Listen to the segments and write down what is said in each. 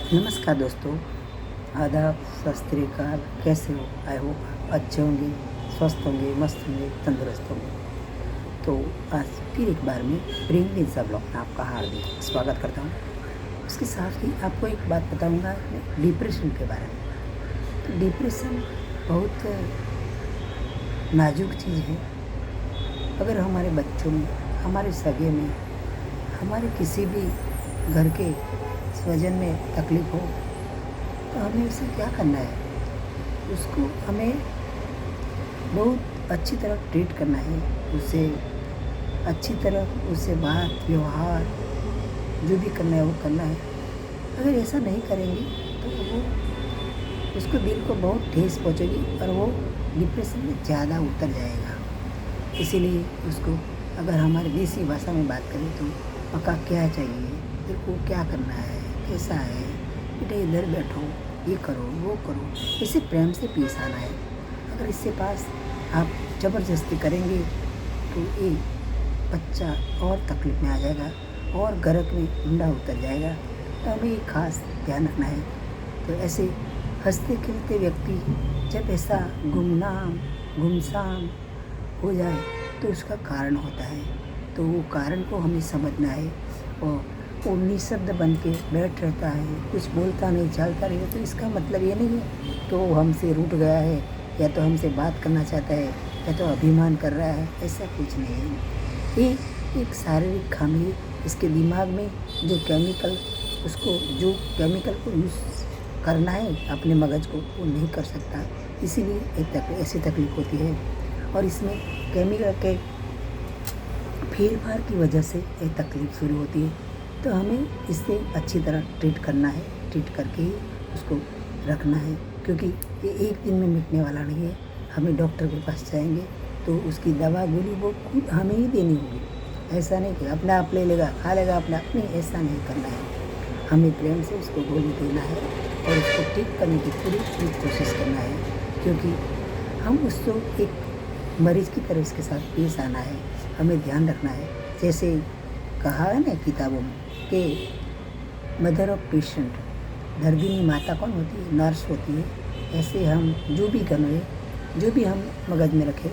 नमस्कार दोस्तों, आदाब, सत श्री अकाल। कैसे हो? आई होप अच्छे होंगे, स्वस्थ होंगे, मस्त होंगे, तंदुरुस्त होंगे। तो आज फिर एक बार मैं प्रेमविंसा ब्लॉग में आपका हार्दिक स्वागत करता हूँ। उसके साथ ही आपको एक बात बताऊँगा डिप्रेशन के बारे में। तो डिप्रेशन बहुत नाजुक चीज़ है। अगर हमारे बच्चों में, हमारे सगे में, हमारे किसी भी घर के स्वजन में तकलीफ़ हो तो हमें उसे क्या करना है? उसको हमें बहुत अच्छी तरह ट्रीट करना है। उसे अच्छी तरह उससे बात व्यवहार जो भी करना है वो करना है। अगर ऐसा नहीं करेंगे तो वो उसको दिल को बहुत ठेस पहुंचेगी और वो डिप्रेशन में ज़्यादा उतर जाएगा। इसीलिए उसको अगर हमारी देसी भाषा में बात करें तो पक्का क्या चाहिए, तेरे को क्या करना है, कैसा है बेटा, इधर बैठो, ये करो वो करो, इसे प्रेम से पेश आना है। अगर इससे पास आप ज़बरदस्ती करेंगे तो ये बच्चा और तकलीफ में आ जाएगा और गर्क में मुंडा उतर जाएगा। तो हमें एक खास ध्यान रखना है। तो ऐसे हंसते खेलते व्यक्ति जब ऐसा गुमसाम हो जाए तो उसका कारण होता है। तो वो कारण को हमें समझना है। और वो निःशब्द बन के बैठ रहता है, कुछ बोलता नहीं, चालता नहीं है, तो इसका मतलब ये नहीं है कि वो हमसे रूठ गया है या तो हमसे बात करना चाहता है या तो अभिमान कर रहा है। ऐसा कुछ नहीं है। ये एक शारीरिक खामी है। इसके दिमाग में जो केमिकल को यूज़ करना है अपने मगज को, वो नहीं कर सकता। इसीलिए ऐसी तकलीफ होती है। और इसमें केमिकल के फेरफार की वजह से ये तकलीफ शुरू होती है। तो हमें इससे अच्छी तरह ट्रीट करना है, ट्रीट करके ही उसको रखना है, क्योंकि ये एक दिन में मिटने वाला नहीं है। हमें डॉक्टर के पास जाएंगे तो उसकी दवा गोली वो खुद हमें ही देनी होगी। ऐसा नहीं कि अपना आप ले लेगा, खा लेगा अपना आप, नहीं, ऐसा नहीं करना है। हमें प्रेम से उसको गोली देना है और उसको ठीक करने की पूरी कोशिश करना है, क्योंकि हम उसको एक मरीज़ की तरह उसके साथ पेश आना है। हमें ध्यान रखना है। जैसे कहा है ना किताबों में कि मदर ऑफ पेशेंट, दर्दिनी माता कौन होती है? नर्स होती है। ऐसे हम जो भी करें, जो भी हम मगज में रखें,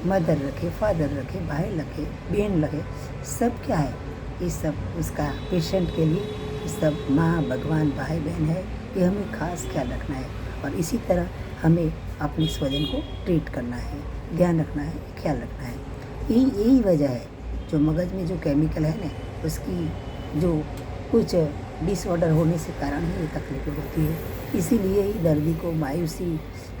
मदर रखे, फादर रखे, भाई रखे, बहन रखे, सब क्या है? ये सब उसका पेशेंट के लिए सब माँ, भगवान, भाई बहन है। ये हमें खास ख्याल रखना है और इसी तरह हमें अपने स्वजन को ट्रीट करना है, ध्यान रखना है, ख्याल रखना है। यही वजह है जो मगज में जो केमिकल है ना, उसकी जो कुछ डिसऑर्डर होने से कारण ही ये तकलीफें होती है। इसीलिए ही दर्दी को मायूसी,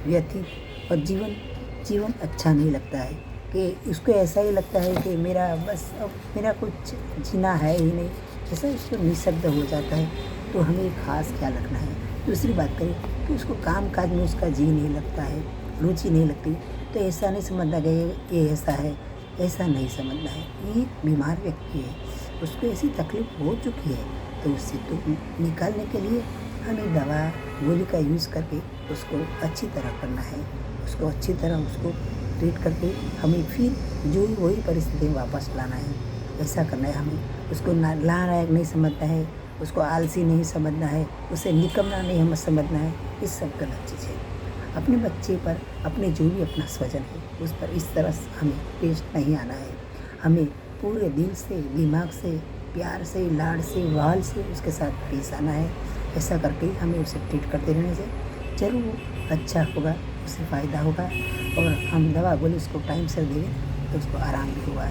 व्यथित और जीवन अच्छा नहीं लगता है कि उसको ऐसा ही लगता है कि मेरा बस अब मेरा कुछ जीना है ही नहीं। ऐसा उसको निःशब्द हो जाता है। तो हमें एक खास ख्याल रखना है। दूसरी बात करें कि उसको काम काज में उसका जी नहीं लगता है, रुचि नहीं लगती, तो ऐसा नहीं समझना कि ये ऐसा है, ऐसा नहीं समझना है। ये बीमार व्यक्ति है, उसको ऐसी तकलीफ हो चुकी है, तो उससे तो निकालने के लिए हमें दवा गोली का यूज़ करके उसको अच्छी तरह करना है। उसको अच्छी तरह उसको ट्रीट करके हमें फिर जो ही वही परिस्थिति में वापस लाना है। ऐसा करना है हमें। उसको नालायक नहीं समझना है, उसको आलसी नहीं समझना है, उसे निकम्मा नहीं हमें समझना है। ये सब गलत चीज़ है। अपने बच्चे पर, अपने जो भी अपना स्वजन है उस पर इस तरह हमें पेश नहीं आना है। हमें पूरे दिल से, दिमाग से, प्यार से, लाड़ से, वाल से उसके साथ पेश आना है। ऐसा करके हमें उसे ट्रीट करते रहने से ज़रूर अच्छा होगा, उससे फ़ायदा होगा। और हम दवा गोली उसको टाइम से देंगे तो उसको आराम भी होगा।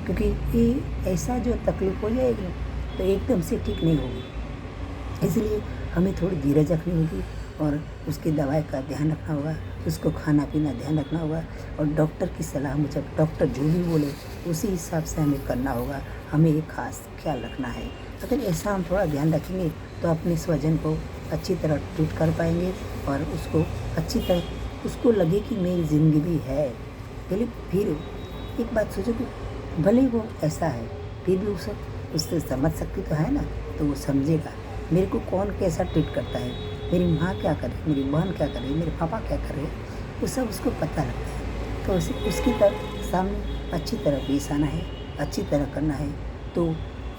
क्योंकि ये ऐसा जो तकलीफ़ हो जाएगी तो एकदम से ठीक नहीं होगी। इसलिए हमें थोड़ी धीरज रखनी होगी और उसकी दवाई का ध्यान रखना होगा, उसको खाना पीना ध्यान रखना होगा और डॉक्टर की सलाह मुजब डॉक्टर जो भी बोले उसी हिसाब से हमें करना होगा। हमें एक खास ख्याल रखना है। अगर ऐसा हम थोड़ा ध्यान रखेंगे तो अपने स्वजन को अच्छी तरह ट्रीट कर पाएंगे और उसको अच्छी तरह उसको लगे कि मेरी ज़िंदगी भी है। पहले फिर एक बात सोचो कि भले वो ऐसा है फिर भी उससे समझ सकती तो है ना, तो वो समझेगा मेरे को कौन कैसा ट्रीट करता है, मेरी माँ क्या करे, मेरी बहन क्या करे, मेरे पापा क्या करे, वो सब उसको पता लगता है। तो उसकी तरफ सामने अच्छी तरह पेश आना है, अच्छी तरह करना है। तो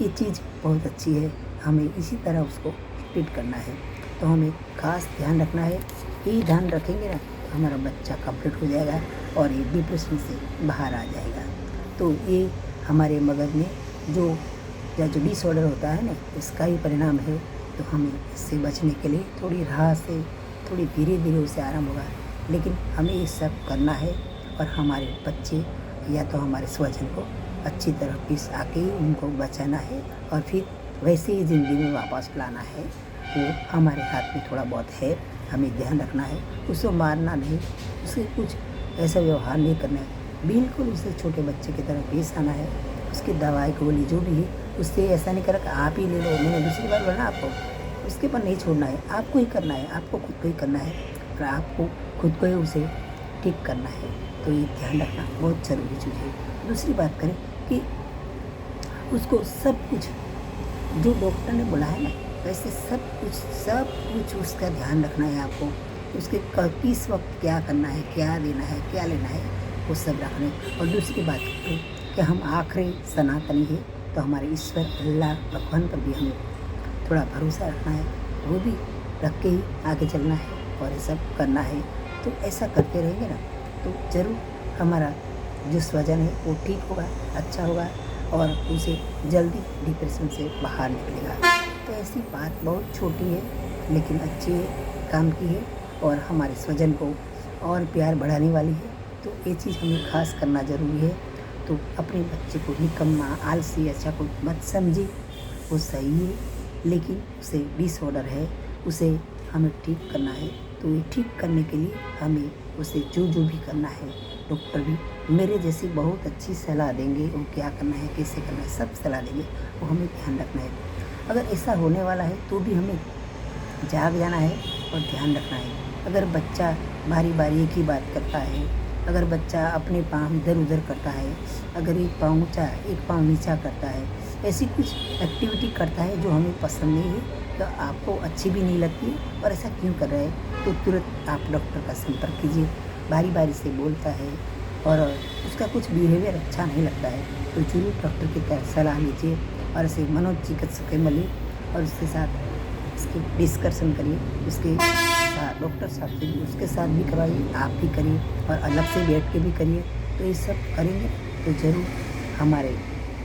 ये चीज़ बहुत अच्छी है। हमें इसी तरह उसको ट्रीट करना है। तो हमें खास ध्यान रखना है। यही ध्यान रखेंगे ना तो हमारा बच्चा कंप्लीट हो जाएगा और ये डिप्रेशन से बाहर आ जाएगा। तो ये हमारे मगज में जो डिसऑर्डर होता है ना, इसका ही परिणाम है। तो हमें इससे बचने के लिए थोड़ी राह से थोड़ी धीरे धीरे उसे आराम होगा, लेकिन हमें ये सब करना है और हमारे बच्चे या तो हमारे स्वजन को अच्छी तरह पीस आके ही उनको बचाना है और फिर वैसे ही ज़िंदगी में वापस लाना है। वो हमारे हाथ में थोड़ा बहुत है, हमें ध्यान रखना है। उसको मारना नहीं, उसे कुछ ऐसा व्यवहार नहीं करना है, बिल्कुल उसे छोटे बच्चे की तरह पेश आना है। उसकी दवाई गोली जो भी है उससे ऐसा नहीं करा कि आप ही ले लो, मैंने दूसरी बार बोला आपको, उसके पर नहीं छोड़ना है। आपको ही करना है, आपको खुद को ही करना है और आपको खुद को ही उसे ठीक करना है। तो ये ध्यान रखना बहुत ज़रूरी चीज़ है। दूसरी बात करें कि उसको सब कुछ जो डॉक्टर ने बोला है ना, वैसे सब कुछ उसका ध्यान रखना है आपको। उसके किस वक्त क्या करना है, क्या देना है, क्या लेना है, वो सब रखना है। और दूसरी बात करें कि हम आखिरी सनातनी है, तो हमारे ईश्वर अल्लाह भगवान पर भी हमें थोड़ा भरोसा रखना है, वो भी रख के ही आगे चलना है और ये सब करना है। तो ऐसा करते रहेंगे ना तो ज़रूर हमारा जो स्वजन है वो ठीक होगा, अच्छा होगा और उसे जल्दी डिप्रेशन से बाहर निकलेगा। तो ऐसी बात बहुत छोटी है लेकिन अच्छी है, काम की है और हमारे स्वजन को और प्यार बढ़ाने वाली है। तो ये चीज़ हमें खास करना ज़रूरी है। तो अपने बच्चे को निकम्मा, आलसी, अच्छा को मत समझिए, वो सही है लेकिन उसे डिसऑर्डर है, उसे हमें ठीक करना है। तो ये ठीक करने के लिए हमें उसे जो भी करना है, डॉक्टर भी मेरे जैसी बहुत अच्छी सलाह देंगे, वो क्या करना है, कैसे करना है, सब सलाह देंगे। वो हमें ध्यान रखना है। अगर ऐसा होने वाला है तो भी हमें जाग जाना है और ध्यान रखना है। अगर बच्चा बारी बारी एक ही बात करता है, अगर बच्चा अपने पाँव इधर उधर करता है, अगर एक पाँव ऊँचा एक पाँव नीचा करता है, ऐसी कुछ एक्टिविटी करता है जो हमें पसंद नहीं है, तो आपको अच्छी भी नहीं लगती और ऐसा क्यों कर रहा है, तो तुरंत आप डॉक्टर का संपर्क कीजिए। बारी बारी से बोलता है और उसका कुछ बिहेवियर अच्छा नहीं लगता है तो जरूर डॉक्टर की सलाह लीजिए और ऐसे मनोचिकित्सक से मिलिए और उसके साथ इसकी डिस्कशन करिए, उसके साथ डॉक्टर साहब से भी उसके साथ भी करवाइए, आप भी करिए और अलग से बैठ के भी करिए। तो ये सब करेंगे तो ज़रूर हमारे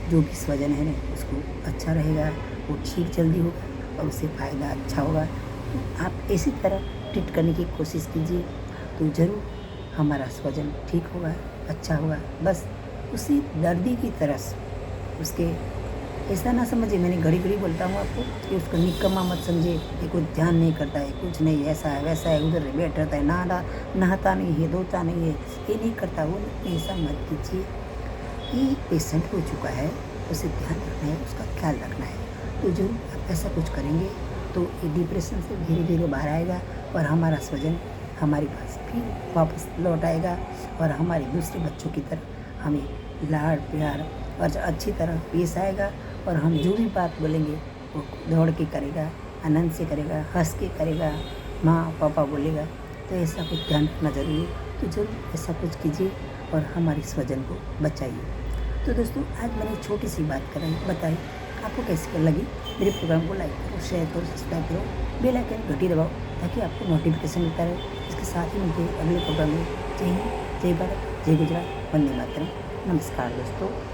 जो भी स्वजन है ना उसको अच्छा रहेगा, वो ठीक जल्दी होगा और उससे फ़ायदा अच्छा होगा। तो आप इसी तरह ट्रीट करने की कोशिश कीजिए तो ज़रूर हमारा स्वजन ठीक होगा, अच्छा होगा। बस उसी दर्दी की तरह उसके ऐसा ना समझिए, मैंने घड़ी घड़ी बोलता हूँ आपको कि उसको निकम्मा मत समझिए कि कुछ ध्यान नहीं करता है, कुछ नहीं, ऐसा है वैसा है, उधर बैठ रहता है, नहाता नहीं है, धोता नहीं है, ये नहीं करता, वो नहीं, ऐसा मत कीजिए। ये पेशेंट हो चुका है, उसे ध्यान रखना है, उसका ख्याल रखना है। तो जो आप ऐसा कुछ करेंगे तो ये डिप्रेशन से धीरे धीरे बाहर आएगा और हमारा स्वजन हमारे पास फिर वापस लौट आएगा और हमारे दूसरे बच्चों की तरह हमें लाड़ प्यार और अच्छी तरह पेश आएगा और हम जो भी बात बोलेंगे वो दौड़ के करेगा, आनंद से करेगा, हंस के करेगा, माँ पापा बोलेगा। तो ऐसा कुछ ध्यान रखना ज़रूरी है। तो जरूर ऐसा कुछ कीजिए और हमारे स्वजन को बचाइए। तो दोस्तों आज मैंने छोटी सी बात बताई, आपको कैसी लगी? मेरे प्रोग्राम को लाइक करो, शेयर करो, सब्सक्राइब करो, बेल आइकन घंटी दबाओ ताकि आपको नोटिफिकेशन मिलता रहे। इसके साथ ही मिलते हैं अगले प्रोग्राम में। जय हिंद, जय भारत, जय गुजरात, वंदे मातरम। नमस्कार दोस्तों।